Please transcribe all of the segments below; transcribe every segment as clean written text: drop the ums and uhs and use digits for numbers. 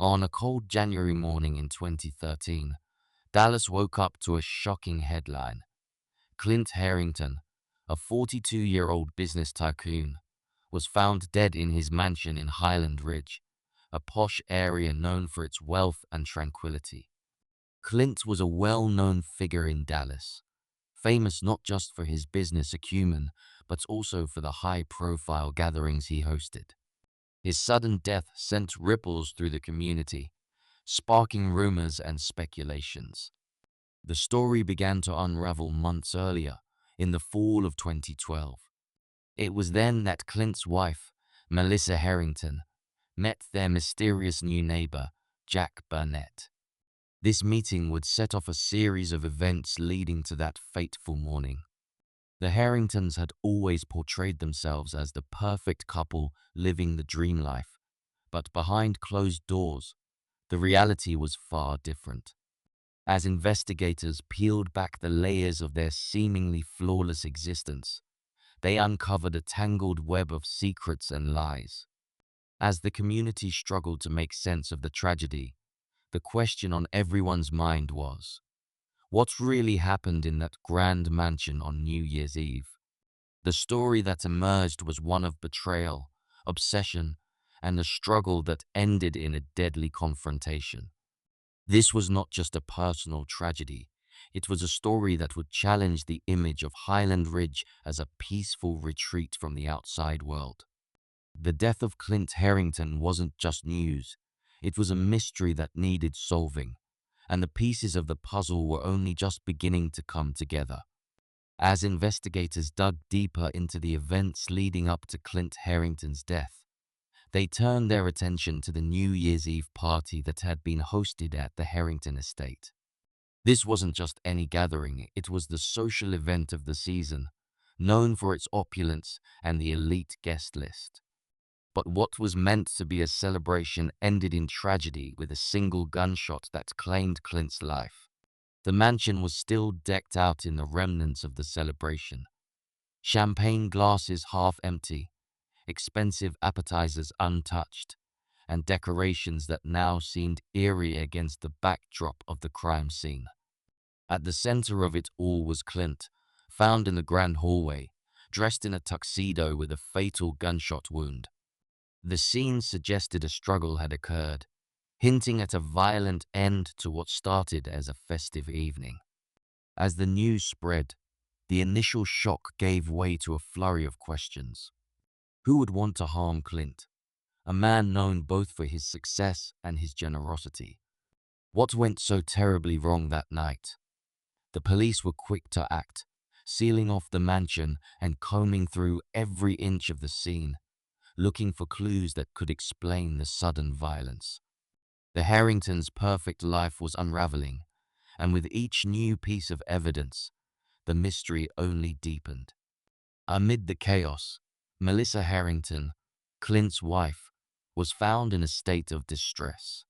On a cold January morning in 2013, Dallas woke up to a shocking headline. Clint Harrington, a 42-year-old business tycoon, was found dead in his mansion in Highland Ridge, a posh area known for its wealth and tranquility. Clint was a well-known figure in Dallas, famous not just for his business acumen, but also for the high-profile gatherings he hosted. His sudden death sent ripples through the community, sparking rumors and speculations. The story began to unravel months earlier, in the fall of 2012. It was then that Clint's wife, Melissa Harrington, met their mysterious new neighbor, Jack Burnett. This meeting would set off a series of events leading to that fateful morning. The Harringtons had always portrayed themselves as the perfect couple living the dream life, but behind closed doors, the reality was far different. As investigators peeled back the layers of their seemingly flawless existence, they uncovered a tangled web of secrets and lies. As the community struggled to make sense of the tragedy, the question on everyone's mind was, what really happened in that grand mansion on New Year's Eve? The story that emerged was one of betrayal, obsession, and a struggle that ended in a deadly confrontation. This was not just a personal tragedy. It was a story that would challenge the image of Highland Ridge as a peaceful retreat from the outside world. The death of Clint Harrington wasn't just news. It was a mystery that needed solving, and the pieces of the puzzle were only just beginning to come together. As investigators dug deeper into the events leading up to Clint Harrington's death, they turned their attention to the New Year's Eve party that had been hosted at the Harrington estate. This wasn't just any gathering, it was the social event of the season, known for its opulence and the elite guest list. But what was meant to be a celebration ended in tragedy with a single gunshot that claimed Clint's life. The mansion was still decked out in the remnants of the celebration. Champagne glasses half empty, expensive appetizers untouched, and decorations that now seemed eerie against the backdrop of the crime scene. At the center of it all was Clint, found in the grand hallway, dressed in a tuxedo with a fatal gunshot wound. The scene suggested a struggle had occurred, hinting at a violent end to what started as a festive evening. As the news spread, the initial shock gave way to a flurry of questions. Who would want to harm Clint, a man known both for his success and his generosity? What went so terribly wrong that night? The police were quick to act, sealing off the mansion and combing through every inch of the scene, looking for clues that could explain the sudden violence. The Harringtons' perfect life was unraveling, and with each new piece of evidence, the mystery only deepened. Amid the chaos, Melissa Harrington, Clint's wife, was found in a state of distress.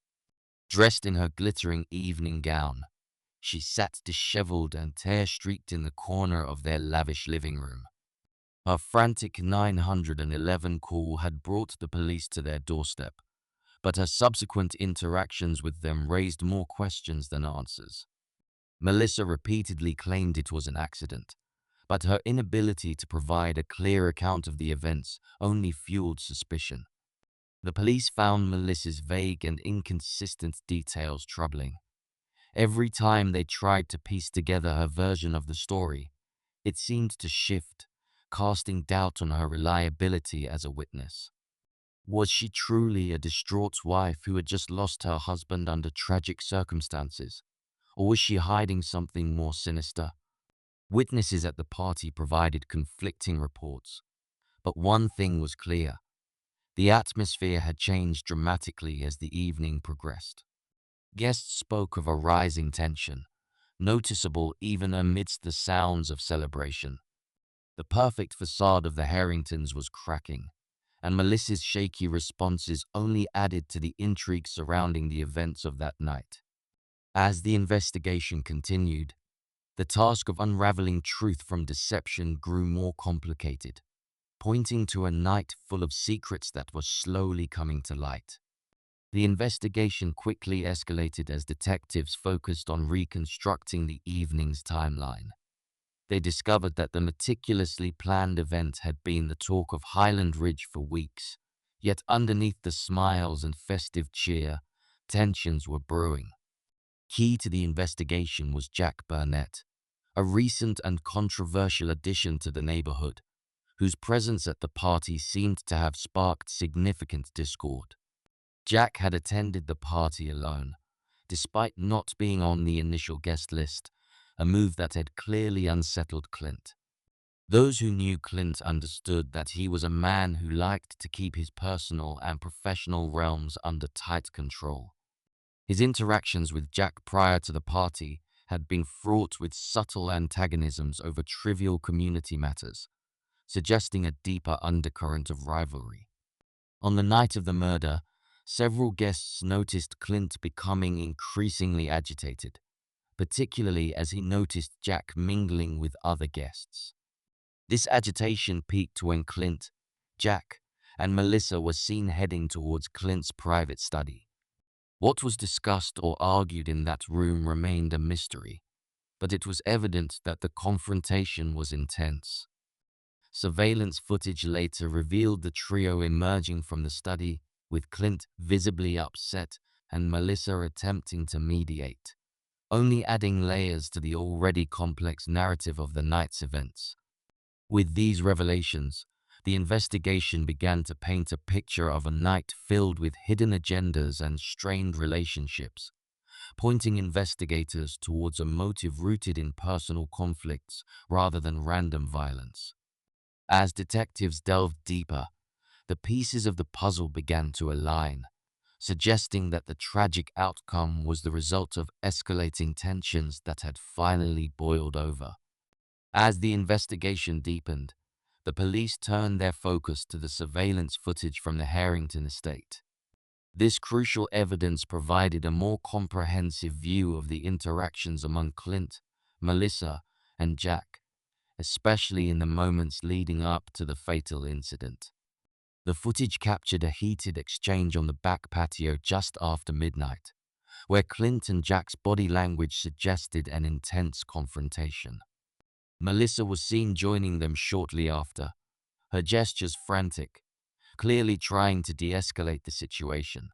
Dressed in her glittering evening gown, she sat disheveled and tear-streaked in the corner of their lavish living room. Her frantic 911 call had brought the police to their doorstep, but her subsequent interactions with them raised more questions than answers. Melissa repeatedly claimed it was an accident, but her inability to provide a clear account of the events only fueled suspicion. The police found Melissa's vague and inconsistent details troubling. Every time they tried to piece together her version of the story, it seemed to shift, casting doubt on her reliability as a witness. Was she truly a distraught wife who had just lost her husband under tragic circumstances? Or was she hiding something more sinister? Witnesses at the party provided conflicting reports, but one thing was clear. The atmosphere had changed dramatically as the evening progressed. Guests spoke of a rising tension, noticeable even amidst the sounds of celebration. The perfect facade of the Harringtons was cracking, and Melissa's shaky responses only added to the intrigue surrounding the events of that night. As the investigation continued, the task of unraveling truth from deception grew more complicated, pointing to a night full of secrets that were slowly coming to light. The investigation quickly escalated as detectives focused on reconstructing the evening's timeline. They discovered that the meticulously planned event had been the talk of Highland Ridge for weeks, yet underneath the smiles and festive cheer, tensions were brewing. Key to the investigation was Jack Burnett, a recent and controversial addition to the neighborhood, whose presence at the party seemed to have sparked significant discord. Jack had attended the party alone, despite not being on the initial guest list, a move that had clearly unsettled Clint. Those who knew Clint understood that he was a man who liked to keep his personal and professional realms under tight control. His interactions with Jack prior to the party had been fraught with subtle antagonisms over trivial community matters, suggesting a deeper undercurrent of rivalry. On the night of the murder, several guests noticed Clint becoming increasingly agitated, particularly as he noticed Jack mingling with other guests. This agitation peaked when Clint, Jack, and Melissa were seen heading towards Clint's private study. What was discussed or argued in that room remained a mystery, but it was evident that the confrontation was intense. Surveillance footage later revealed the trio emerging from the study, with Clint visibly upset and Melissa attempting to mediate, only adding layers to the already complex narrative of the night's events. With these revelations, the investigation began to paint a picture of a night filled with hidden agendas and strained relationships, pointing investigators towards a motive rooted in personal conflicts rather than random violence. As detectives delved deeper, the pieces of the puzzle began to align, suggesting that the tragic outcome was the result of escalating tensions that had finally boiled over. As the investigation deepened, the police turned their focus to the surveillance footage from the Harrington estate. This crucial evidence provided a more comprehensive view of the interactions among Clint, Melissa, and Jack, especially in the moments leading up to the fatal incident. The footage captured a heated exchange on the back patio just after midnight, where Clint and Jack's body language suggested an intense confrontation. Melissa was seen joining them shortly after, her gestures frantic, clearly trying to de-escalate the situation.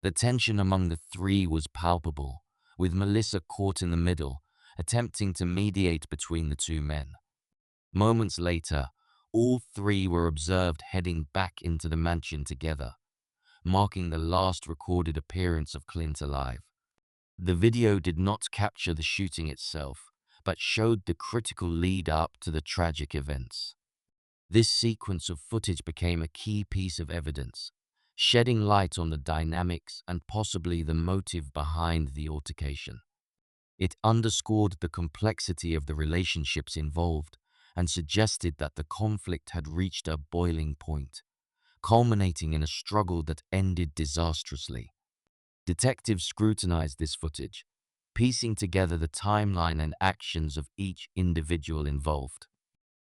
The tension among the three was palpable, with Melissa caught in the middle, attempting to mediate between the two men. Moments later, all three were observed heading back into the mansion together, marking the last recorded appearance of Clint alive. The video did not capture the shooting itself, but showed the critical lead-up to the tragic events. This sequence of footage became a key piece of evidence, shedding light on the dynamics and possibly the motive behind the altercation. It underscored the complexity of the relationships involved and suggested that the conflict had reached a boiling point, culminating in a struggle that ended disastrously. Detectives scrutinized this footage, piecing together the timeline and actions of each individual involved.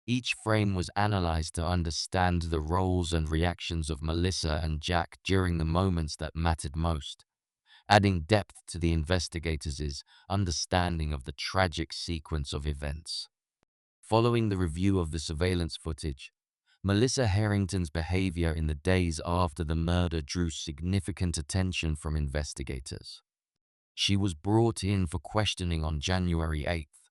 Each frame was analyzed to understand the roles and reactions of Melissa and Jack during the moments that mattered most, adding depth to the investigators' understanding of the tragic sequence of events. Following the review of the surveillance footage, Melissa Harrington's behavior in the days after the murder drew significant attention from investigators. She was brought in for questioning on January 8th,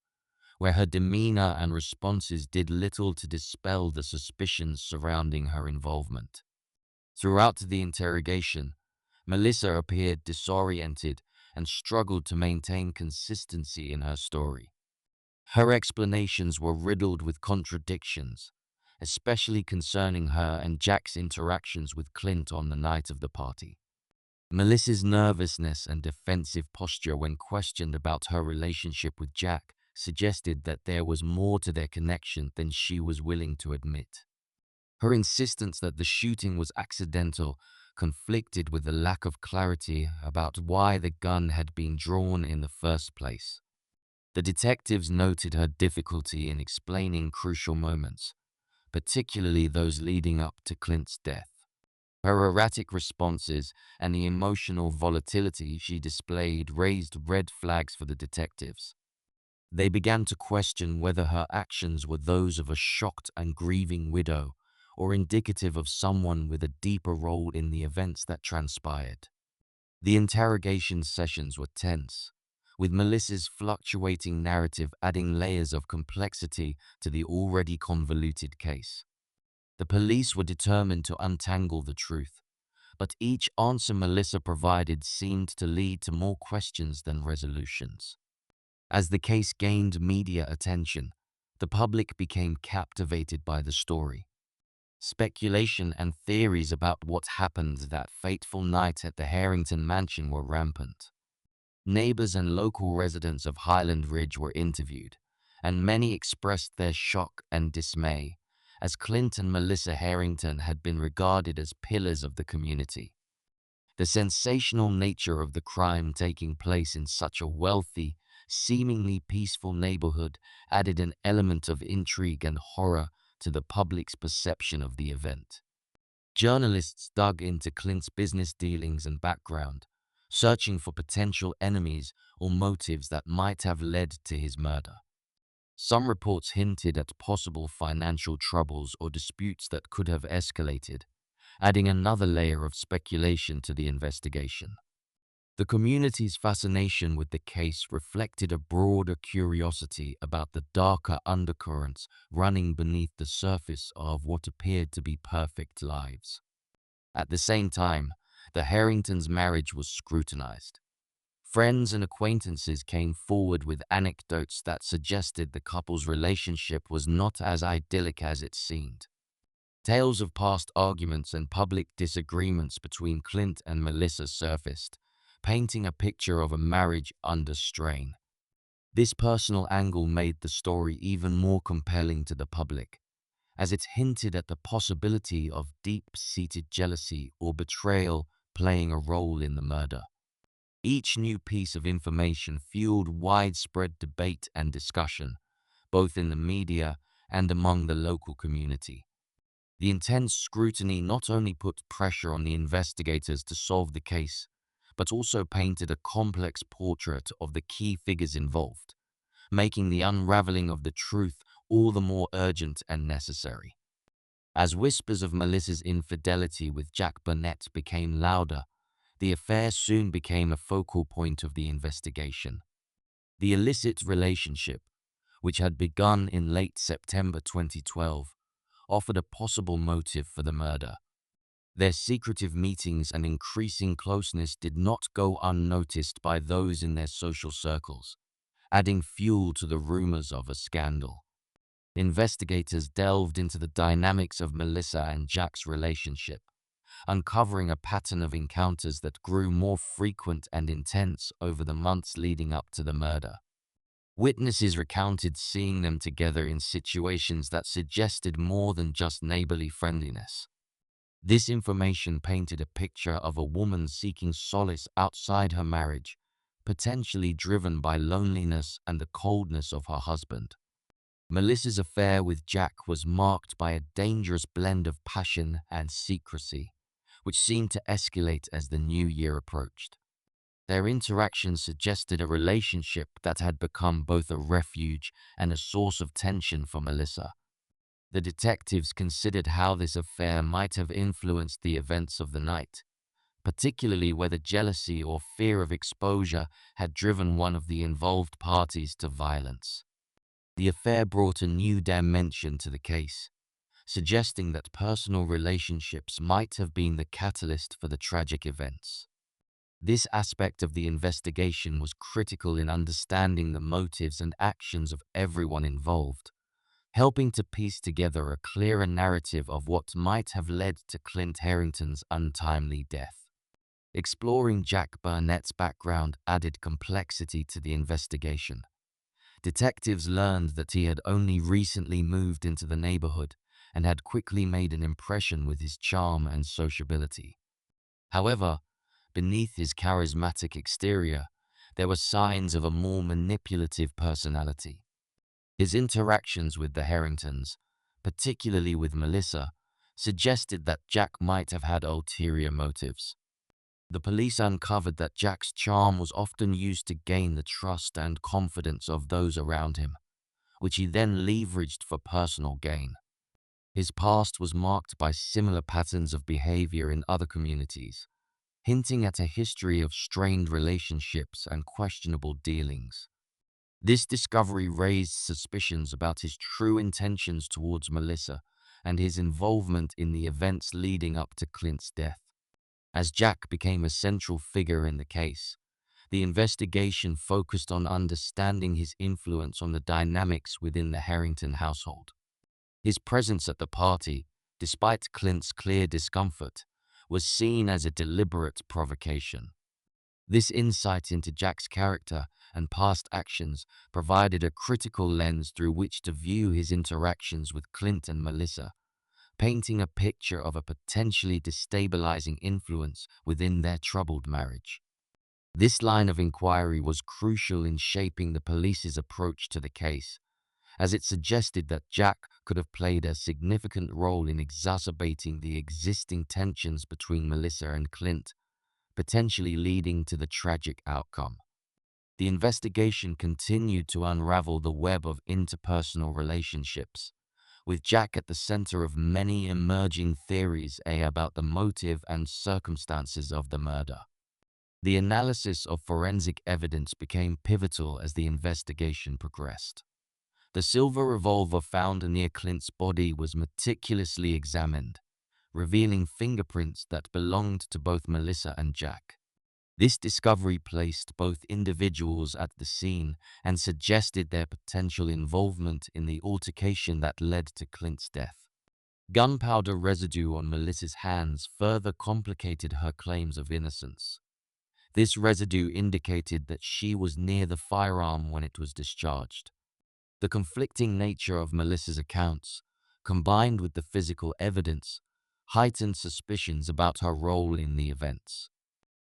where her demeanor and responses did little to dispel the suspicions surrounding her involvement. Throughout the interrogation, Melissa appeared disoriented and struggled to maintain consistency in her story. Her explanations were riddled with contradictions, especially concerning her and Jack's interactions with Clint on the night of the party. Melissa's nervousness and defensive posture when questioned about her relationship with Jack suggested that there was more to their connection than she was willing to admit. Her insistence that the shooting was accidental conflicted with the lack of clarity about why the gun had been drawn in the first place. The detectives noted her difficulty in explaining crucial moments, particularly those leading up to Clint's death. Her erratic responses and the emotional volatility she displayed raised red flags for the detectives. They began to question whether her actions were those of a shocked and grieving widow or indicative of someone with a deeper role in the events that transpired. The interrogation sessions were tense, with Melissa's fluctuating narrative adding layers of complexity to the already convoluted case. The police were determined to untangle the truth, but each answer Melissa provided seemed to lead to more questions than resolutions. As the case gained media attention, the public became captivated by the story. Speculation and theories about what happened that fateful night at the Harrington mansion were rampant. Neighbors and local residents of Highland Ridge were interviewed, and many expressed their shock and dismay, as Clint and Melissa Harrington had been regarded as pillars of the community. The sensational nature of the crime taking place in such a wealthy, seemingly peaceful neighborhood added an element of intrigue and horror to the public's perception of the event. Journalists dug into Clint's business dealings and background, searching for potential enemies or motives that might have led to his murder. Some reports hinted at possible financial troubles or disputes that could have escalated, adding another layer of speculation to the investigation. The community's fascination with the case reflected a broader curiosity about the darker undercurrents running beneath the surface of what appeared to be perfect lives. At the same time, the Harringtons' marriage was scrutinized. Friends and acquaintances came forward with anecdotes that suggested the couple's relationship was not as idyllic as it seemed. Tales of past arguments and public disagreements between Clint and Melissa surfaced, painting a picture of a marriage under strain. This personal angle made the story even more compelling to the public, as it hinted at the possibility of deep-seated jealousy or betrayal playing a role in the murder. Each new piece of information fueled widespread debate and discussion, both in the media and among the local community. The intense scrutiny not only put pressure on the investigators to solve the case, but also painted a complex portrait of the key figures involved, making the unraveling of the truth all the more urgent and necessary. As whispers of Melissa's infidelity with Jack Burnett became louder, the affair soon became a focal point of the investigation. The illicit relationship, which had begun in late September 2012, offered a possible motive for the murder. Their secretive meetings and increasing closeness did not go unnoticed by those in their social circles, adding fuel to the rumors of a scandal. Investigators delved into the dynamics of Melissa and Jack's relationship, uncovering a pattern of encounters that grew more frequent and intense over the months leading up to the murder. Witnesses recounted seeing them together in situations that suggested more than just neighborly friendliness. This information painted a picture of a woman seeking solace outside her marriage, potentially driven by loneliness and the coldness of her husband. Melissa's affair with Jack was marked by a dangerous blend of passion and secrecy, which seemed to escalate as the new year approached. Their interactions suggested a relationship that had become both a refuge and a source of tension for Melissa. The detectives considered how this affair might have influenced the events of the night, particularly whether jealousy or fear of exposure had driven one of the involved parties to violence. The affair brought a new dimension to the case, suggesting that personal relationships might have been the catalyst for the tragic events. This aspect of the investigation was critical in understanding the motives and actions of everyone involved, helping to piece together a clearer narrative of what might have led to Clint Harrington's untimely death. Exploring Jack Burnett's background added complexity to the investigation. Detectives learned that he had only recently moved into the neighborhood and had quickly made an impression with his charm and sociability. However, beneath his charismatic exterior, there were signs of a more manipulative personality. His interactions with the Harringtons, particularly with Melissa, suggested that Jack might have had ulterior motives. The police uncovered that Jack's charm was often used to gain the trust and confidence of those around him, which he then leveraged for personal gain. His past was marked by similar patterns of behavior in other communities, hinting at a history of strained relationships and questionable dealings. This discovery raised suspicions about his true intentions towards Melissa and his involvement in the events leading up to Clint's death. As Jack became a central figure in the case, the investigation focused on understanding his influence on the dynamics within the Harrington household. His presence at the party, despite Clint's clear discomfort, was seen as a deliberate provocation. This insight into Jack's character and past actions provided a critical lens through which to view his interactions with Clint and Melissa, painting a picture of a potentially destabilizing influence within their troubled marriage. This line of inquiry was crucial in shaping the police's approach to the case, as it suggested that Jack could have played a significant role in exacerbating the existing tensions between Melissa and Clint, potentially leading to the tragic outcome. The investigation continued to unravel the web of interpersonal relationships, with Jack at the center of many emerging theories about the motive and circumstances of the murder. The analysis of forensic evidence became pivotal as the investigation progressed. The silver revolver found near Clint's body was meticulously examined, revealing fingerprints that belonged to both Melissa and Jack. This discovery placed both individuals at the scene and suggested their potential involvement in the altercation that led to Clint's death. Gunpowder residue on Melissa's hands further complicated her claims of innocence. This residue indicated that she was near the firearm when it was discharged. The conflicting nature of Melissa's accounts, combined with the physical evidence, heightened suspicions about her role in the events.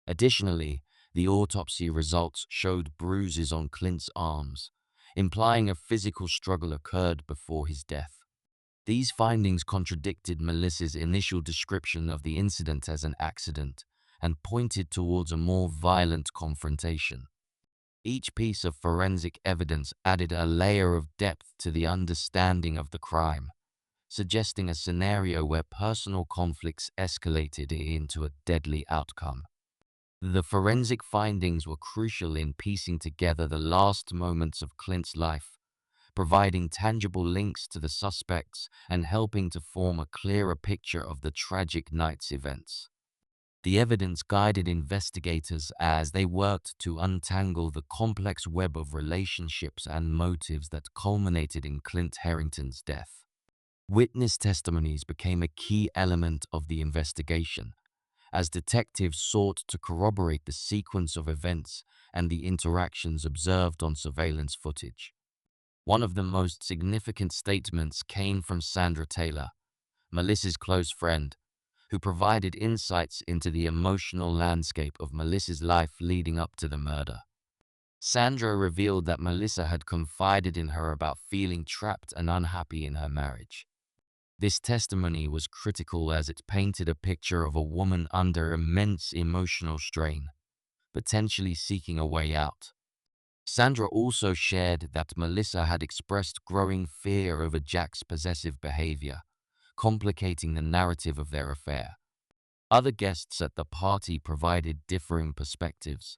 Additionally, the autopsy results showed bruises on Clint's arms, implying a physical struggle occurred before his death. These findings contradicted Melissa's initial description of the incident as an accident and pointed towards a more violent confrontation. Each piece of forensic evidence added a layer of depth to the understanding of the crime, suggesting a scenario where personal conflicts escalated into a deadly outcome. The forensic findings were crucial in piecing together the last moments of Clint's life, providing tangible links to the suspects and helping to form a clearer picture of the tragic night's events. The evidence guided investigators as they worked to untangle the complex web of relationships and motives that culminated in Clint Harrington's death. Witness testimonies became a key element of the investigation, as detectives sought to corroborate the sequence of events and the interactions observed on surveillance footage. One of the most significant statements came from Sandra Taylor, Melissa's close friend, who provided insights into the emotional landscape of Melissa's life leading up to the murder. Sandra revealed that Melissa had confided in her about feeling trapped and unhappy in her marriage. This testimony was critical as it painted a picture of a woman under immense emotional strain, potentially seeking a way out. Sandra also shared that Melissa had expressed growing fear over Jack's possessive behavior, complicating the narrative of their affair. Other guests at the party provided differing perspectives,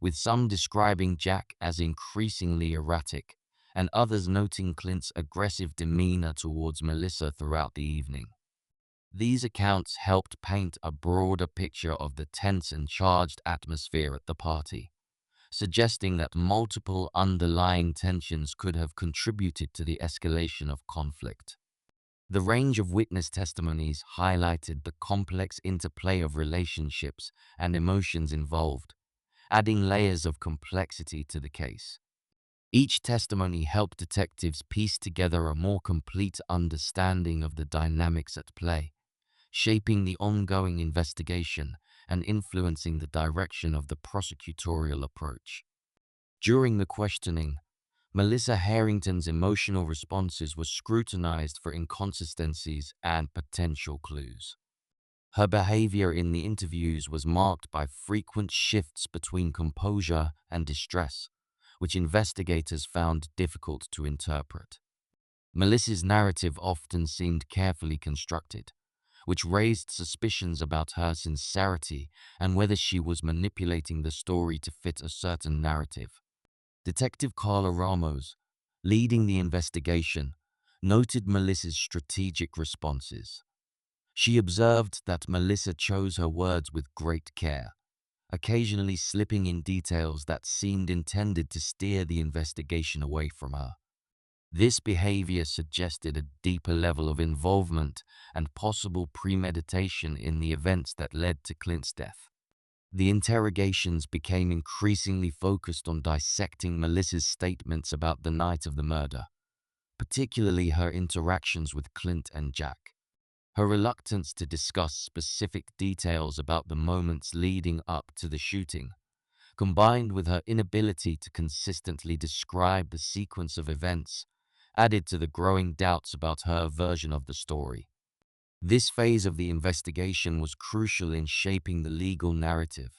with some describing Jack as increasingly erratic and others noting Clint's aggressive demeanor towards Melissa throughout the evening. These accounts helped paint a broader picture of the tense and charged atmosphere at the party, suggesting that multiple underlying tensions could have contributed to the escalation of conflict. The range of witness testimonies highlighted the complex interplay of relationships and emotions involved, adding layers of complexity to the case. Each testimony helped detectives piece together a more complete understanding of the dynamics at play, shaping the ongoing investigation and influencing the direction of the prosecutorial approach. During the questioning, Melissa Harrington's emotional responses were scrutinized for inconsistencies and potential clues. Her behavior in the interviews was marked by frequent shifts between composure and distress, which investigators found difficult to interpret. Melissa's narrative often seemed carefully constructed, which raised suspicions about her sincerity and whether she was manipulating the story to fit a certain narrative. Detective Carla Ramos, leading the investigation, noted Melissa's strategic responses. She observed that Melissa chose her words with great care, occasionally slipping in details that seemed intended to steer the investigation away from her. This behavior suggested a deeper level of involvement and possible premeditation in the events that led to Clint's death. The interrogations became increasingly focused on dissecting Melissa's statements about the night of the murder, particularly her interactions with Clint and Jack. Her reluctance to discuss specific details about the moments leading up to the shooting, combined with her inability to consistently describe the sequence of events, added to the growing doubts about her version of the story. This phase of the investigation was crucial in shaping the legal narrative,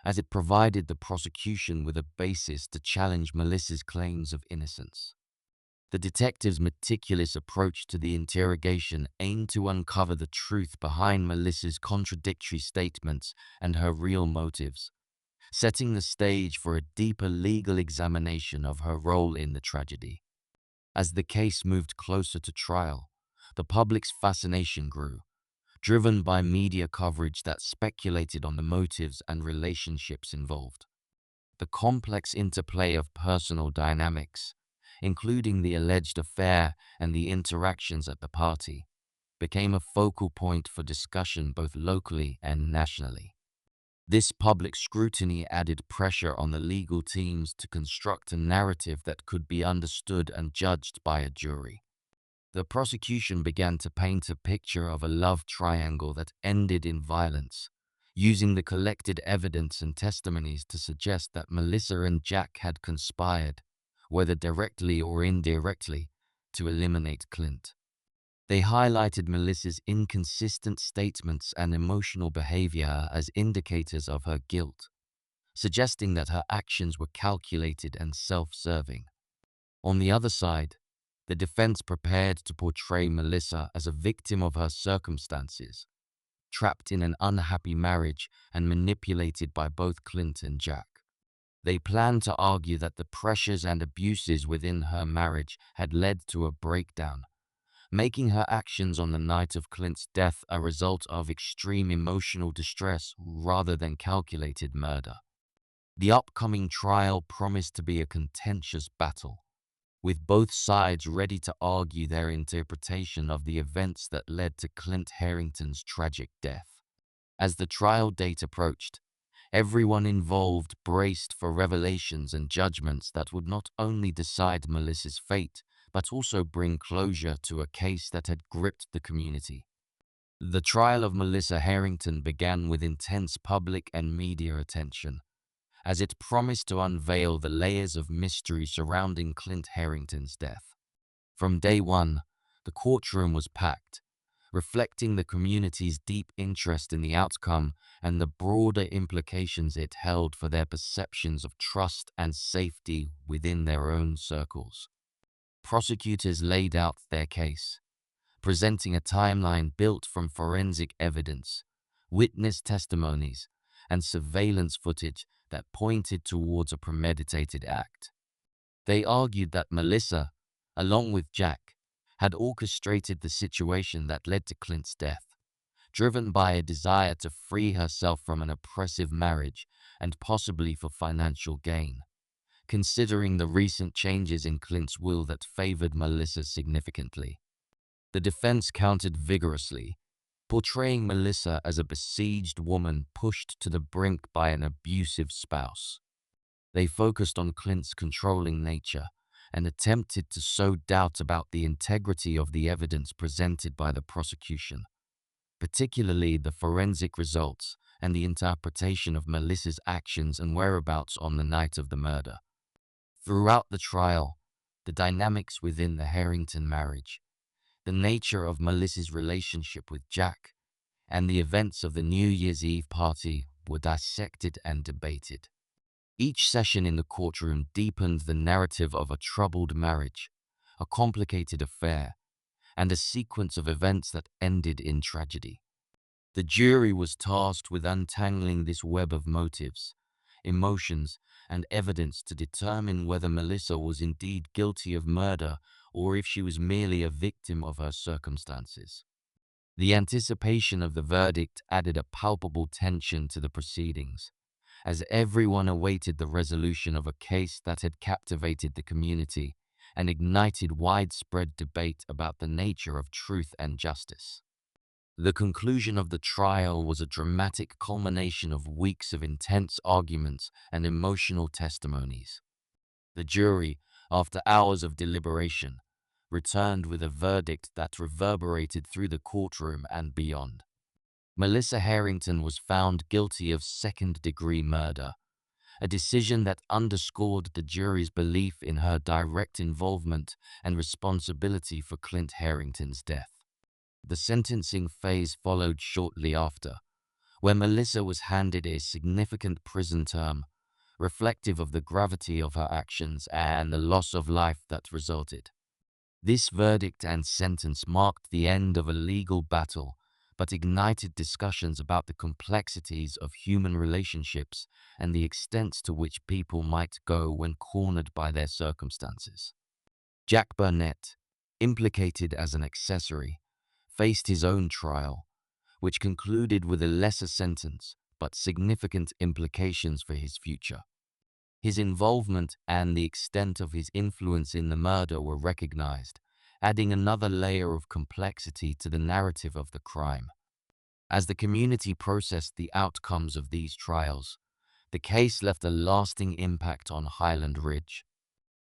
as it provided the prosecution with a basis to challenge Melissa's claims of innocence. The detective's meticulous approach to the interrogation aimed to uncover the truth behind Melissa's contradictory statements and her real motives, setting the stage for a deeper legal examination of her role in the tragedy. As the case moved closer to trial, the public's fascination grew, driven by media coverage that speculated on the motives and relationships involved. The complex interplay of personal dynamics, including the alleged affair and the interactions at the party, became a focal point for discussion both locally and nationally. This public scrutiny added pressure on the legal teams to construct a narrative that could be understood and judged by a jury. The prosecution began to paint a picture of a love triangle that ended in violence, using the collected evidence and testimonies to suggest that Melissa and Jack had conspired, whether directly or indirectly, to eliminate Clint. They highlighted Melissa's inconsistent statements and emotional behavior as indicators of her guilt, suggesting that her actions were calculated and self-serving. On the other side, the defense prepared to portray Melissa as a victim of her circumstances, trapped in an unhappy marriage and manipulated by both Clint and Jack. They planned to argue that the pressures and abuses within her marriage had led to a breakdown, making her actions on the night of Clint's death a result of extreme emotional distress rather than calculated murder. The upcoming trial promised to be a contentious battle, with both sides ready to argue their interpretation of the events that led to Clint Harrington's tragic death. As the trial date approached, everyone involved braced for revelations and judgments that would not only decide Melissa's fate, but also bring closure to a case that had gripped the community. The trial of Melissa Harrington began with intense public and media attention, as it promised to unveil the layers of mystery surrounding Clint Harrington's death. From day one, the courtroom was packed, reflecting the community's deep interest in the outcome and the broader implications it held for their perceptions of trust and safety within their own circles. Prosecutors laid out their case, presenting a timeline built from forensic evidence, witness testimonies, and surveillance footage that pointed towards a premeditated act. They argued that Melissa, along with Jack, had orchestrated the situation that led to Clint's death, driven by a desire to free herself from an oppressive marriage and possibly for financial gain, considering the recent changes in Clint's will that favored Melissa significantly. The defense countered vigorously, portraying Melissa as a besieged woman pushed to the brink by an abusive spouse. They focused on Clint's controlling nature and attempted to sow doubt about the integrity of the evidence presented by the prosecution, particularly the forensic results and the interpretation of Melissa's actions and whereabouts on the night of the murder. Throughout the trial, the dynamics within the Harrington marriage, the nature of Melissa's relationship with Jack, and the events of the New Year's Eve party were dissected and debated. Each session in the courtroom deepened the narrative of a troubled marriage, a complicated affair, and a sequence of events that ended in tragedy. The jury was tasked with untangling this web of motives, emotions, and evidence to determine whether Melissa was indeed guilty of murder or if she was merely a victim of her circumstances. The anticipation of the verdict added a palpable tension to the proceedings, as everyone awaited the resolution of a case that had captivated the community and ignited widespread debate about the nature of truth and justice. The conclusion of the trial was a dramatic culmination of weeks of intense arguments and emotional testimonies. The jury, after hours of deliberation, returned with a verdict that reverberated through the courtroom and beyond. Melissa Harrington was found guilty of second-degree murder, a decision that underscored the jury's belief in her direct involvement and responsibility for Clint Harrington's death. The sentencing phase followed shortly after, where Melissa was handed a significant prison term, reflective of the gravity of her actions and the loss of life that resulted. This verdict and sentence marked the end of a legal battle, but ignited discussions about the complexities of human relationships and the extent to which people might go when cornered by their circumstances. Jack Burnett, implicated as an accessory, faced his own trial, which concluded with a lesser sentence but significant implications for his future. His involvement and the extent of his influence in the murder were recognized, adding another layer of complexity to the narrative of the crime. As the community processed the outcomes of these trials, the case left a lasting impact on Highland Ridge.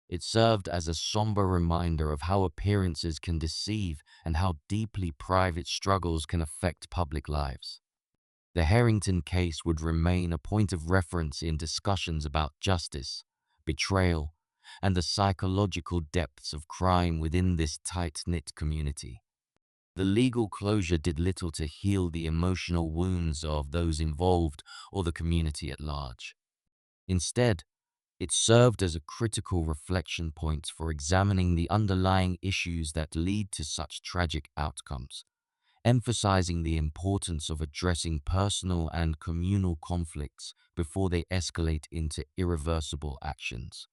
It served as a somber reminder of how appearances can deceive and how deeply private struggles can affect public lives. The Harrington case would remain a point of reference in discussions about justice, betrayal, and the psychological depths of crime within this tight-knit community. The legal closure did little to heal the emotional wounds of those involved or the community at large. Instead, it served as a critical reflection point for examining the underlying issues that lead to such tragic outcomes, emphasizing the importance of addressing personal and communal conflicts before they escalate into irreversible actions.